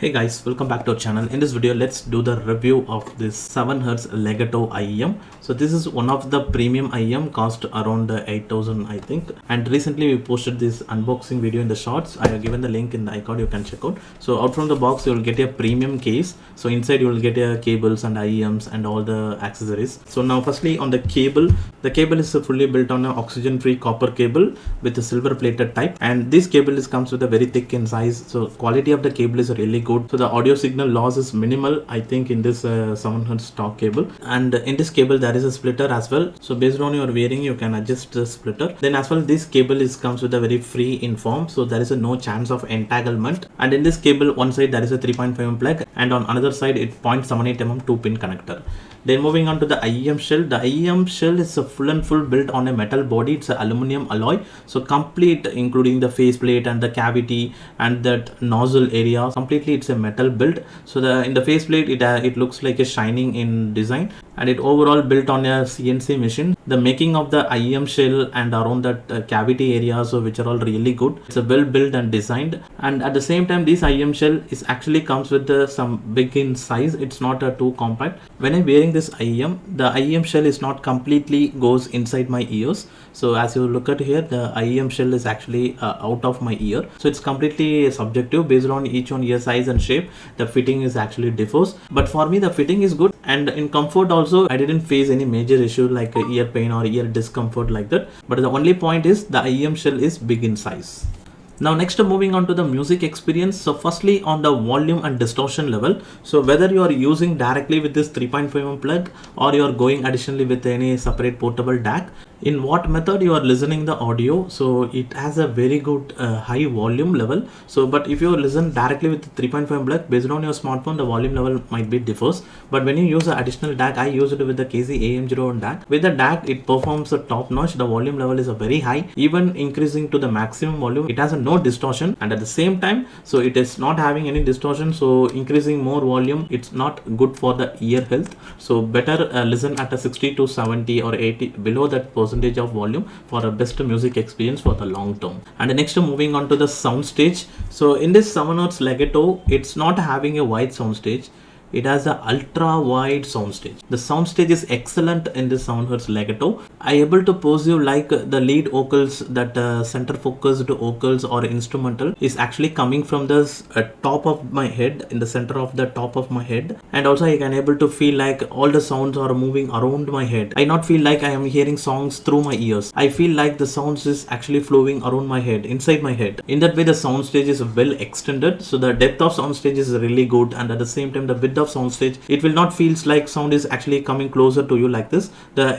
Hey guys, welcome back to our channel. In this video, let's do the review of this 7Hz Legato IEM. So this is one of the premium IEM, cost around 8,000 I think. And recently we posted this unboxing video in the shorts. I have given the link in the icon, you can check out. So out from the box, you will get a premium case. So inside you will get a cables and IEMs and all the accessories. So now firstly on the cable is fully built on an oxygen-free copper cable with a silver plated type. And this cable comes with a very thick in size. So quality of the cable is really good. So the audio signal loss is minimal, I think, in this 7Hz stock cable. And in this cable there is a splitter as well. So based on your wearing, you can adjust the splitter. Then as well, this cable comes with a very free in form, so there is no chance of entanglement. And in this cable, one side there is a 3.5mm plug, and on another side it 0.78mm 2-pin connector. Then moving on to the IEM shell. The IEM shell is a full and full built on a metal body. It's an aluminum alloy. So complete, including the faceplate and the cavity and that nozzle area, completely it's a metal build. So in the faceplate, it looks like a shining in design, and it overall built on a CNC machine. The making of the IEM shell and around that cavity area, so which are all really good. It's a well built and designed, and at the same time this IEM shell is actually comes with some big in size. It's not too compact. When I'm wearing this IEM, the IEM shell is not completely goes inside my ears. So as you look at here, the IEM shell is actually out of my ear. So it's completely subjective based on each one ear size and shape. The fitting is actually differs, but for me the fitting is good, and in comfort also I didn't face any major issue like ear pain or ear discomfort like that. But the only point is the IEM shell is big in size. Now next, moving on to the music experience. So firstly on the volume and distortion level, so whether you are using directly with this 3.5mm plug or you are going additionally with any separate portable DAC, in what method you are listening the audio, so it has a very good high volume level. So but if you listen directly with the 3.5 plug, based on your smartphone, the volume level might be differs. But when you use an additional DAC, I use it with the KZ-AM01 DAC. With the DAC, it performs a top notch. The volume level is a very high, even increasing to the maximum volume. It has a no distortion, and at the same time, so it is not having any distortion. So increasing more volume, it's not good for the ear health. So better listen at a 60 to 70 or 80 below that percentage of volume for a best music experience for the long term. And next, moving on to the Soundstage. So in this 7Hz Legato, it's not having a wide soundstage. It has an ultra wide soundstage. The soundstage is excellent in this 7Hz Legato. I able to perceive like the lead vocals, that center focused vocals or instrumental is actually coming from the top of my head, in the center of the top of my head. And also I can able to feel like all the sounds are moving around my head. I not feel like I am hearing songs through my ears. I feel like the sounds is actually flowing around my head, inside my head. In that way, the soundstage is well extended. So the depth of soundstage is really good, and at the same time the width of soundstage, it will not feels like sound is actually coming closer to you like this.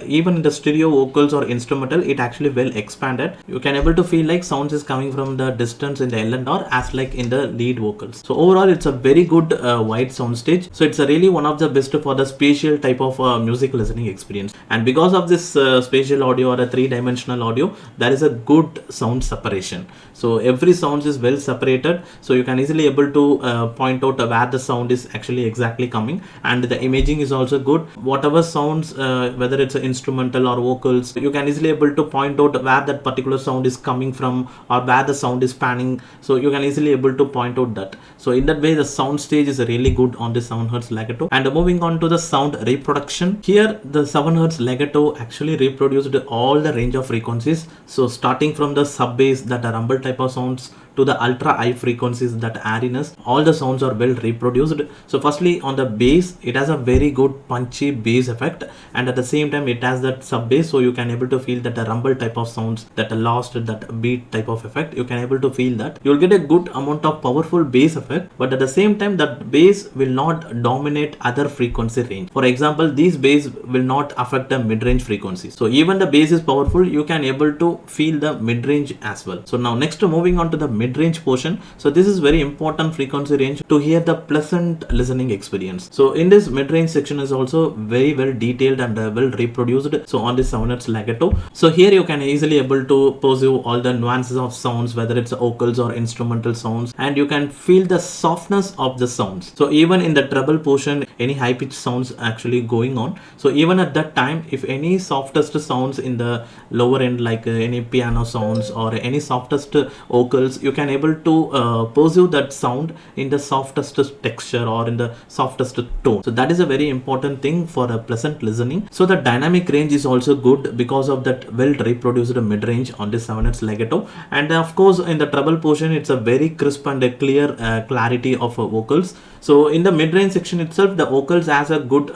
Even in the stereo vocals or instrumental, it actually well expanded. You can able to feel like sounds is coming from the distance in the L&R as like in the lead vocals. So overall, it's a very good wide soundstage. So it's really one of the best for the spatial type of music listening experience. And because of this spatial audio or a three-dimensional audio, there is a good sound separation. So every sound is well separated. So you can easily able to point out where the sound is actually exactly coming, and the imaging is also good. Whatever sounds, whether it's instrumental or vocals, you can easily able to point out where that particular sound is coming from or where the sound is panning. So you can easily able to point out that. So in that way, the sound stage is really good on this 7Hz Legato. And moving on to the sound reproduction, here the 7Hz Legato actually reproduced all the range of frequencies. So starting from the sub bass, that are rumble type of sounds, to the ultra high frequencies, that airiness, all the sounds are well reproduced. So firstly on the bass, it has a very good punchy bass effect, and at the same time it has that sub bass, so you can able to feel that the rumble type of sounds, that lost, that beat type of effect, you can able to feel that. You'll get a good amount of powerful bass effect, but at the same time that bass will not dominate other frequency range. For example, these bass will not affect the mid-range frequency. So even the bass is powerful, you can able to feel the mid-range as well. So now next, moving on to the mid-range portion. So this is very important frequency range to hear the pleasant listening experience. So in this mid-range section is also very well detailed and well reproduced. So on this 7Hz Legato, so here you can easily able to perceive all the nuances of sounds, whether it's vocals or instrumental sounds, and you can feel the softness of the sounds. So even in the treble portion, any high pitched sounds actually going on. So even at that time, if any softest sounds in the lower end, like any piano sounds or any softest vocals, you can able to pursue that sound in the softest texture or in the softest tone. So that is a very important thing for a pleasant listening. So the dynamic range is also good because of that well reproduced mid range on this 7Hz legato. And of course in the treble portion it's a very crisp and a clear clarity of vocals. So in the mid-range section itself, the vocals has a good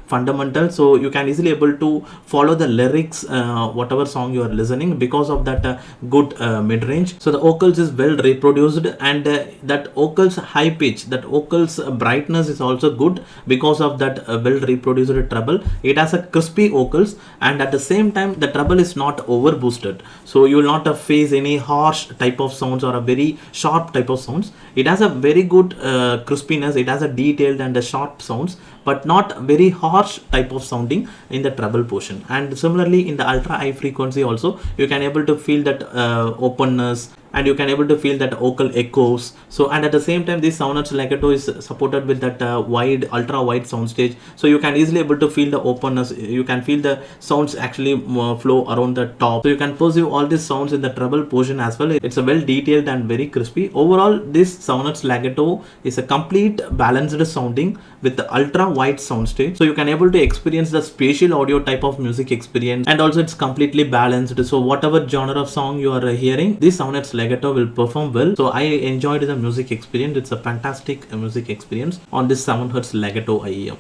fundamental, so you can easily able to follow the lyrics whatever song you are listening because of that good mid-range. So the vocals is well reproduced, and that vocals high pitch, that vocals brightness is also good because of that well reproduced treble. It has a crispy vocals, and at the same time the treble is not over boosted, so you will not face any harsh type of sounds or a very sharp type of sounds. It has a very good crispiness. It has a detailed and a sharp sounds, but not very harsh type of sounding in the treble portion. And similarly in the ultra high frequency also you can able to feel that openness, and you can able to feel that vocal echoes. So and at the same time this Soundstage legato is supported with that wide, ultra wide soundstage, so you can easily able to feel the openness. You can feel the sounds actually flow around the top, so you can pursue all these sounds in the treble portion as well. It's a well detailed and very crispy. Overall this Soundstage legato is a complete balanced sounding with the ultra wide soundstage, so you can able to experience the spatial audio type of music experience, and also it's completely balanced. So whatever genre of song you are hearing, this Soundstage legato will perform well. So I enjoyed the music experience. It's a fantastic music experience on this 7Hz legato IEM.